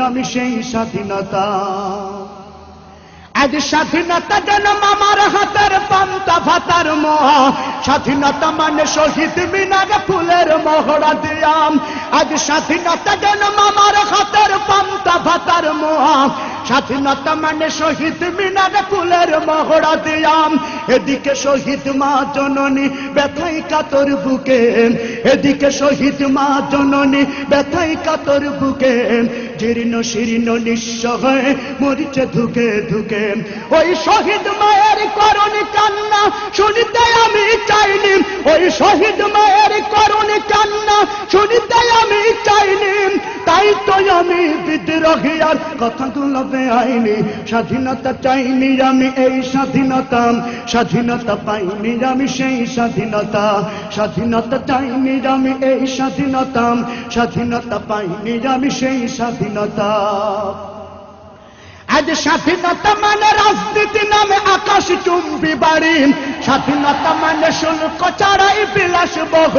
আমি সেই স্বাধীনতা। আজ স্বাধীনতা যেন মামার হাতের পান্তা ভাতার মোয়া, স্বাধীনতা মানে শহীদ মিনারে ফুলের মহড়া দিয়াম। আজ স্বাধীনতা যেন মামার হাতের পান্তা ভাতার মোয়া, স্বাধীনতা মানে শহীদ মিনারে ফুলের মহড়া দিয়াম। এদিকে শহীদ মা জননী ব্যথাই কাতর বুকে, এদিকে শহীদ মা জননী ব্যথাই কাতর বুকে, জীর্ণ শীর্ণ নিঃস্ব হয়ে মরিচে ধুকে ধুকে। ওই শহীদ মায়ের করুণী কান্না শুনিতে আমি চাইনি, ওই শহীদ মায়ের করুণী কান্না শুনিতে আমি চাইনি। তাই তো আমি বিদ্রোহী আর কথাগুলো বেআইনি। স্বাধীনতা চাইনি আমি এই স্বাধীনতা, স্বাধীনতা পাইনি আমি সেই স্বাধীনতা। স্বাধীনতা চাইনি আমি এই স্বাধীনতা, স্বাধীনতা পাইনি আমি সেই স্বাধীনতা। আজ স্বাধীনতা মানে রাজনীতি নামে আকাশ চুম্বি বাড়ি, স্বাধীনতা মানে শুল্ক ছাড়াই বিলাস বহু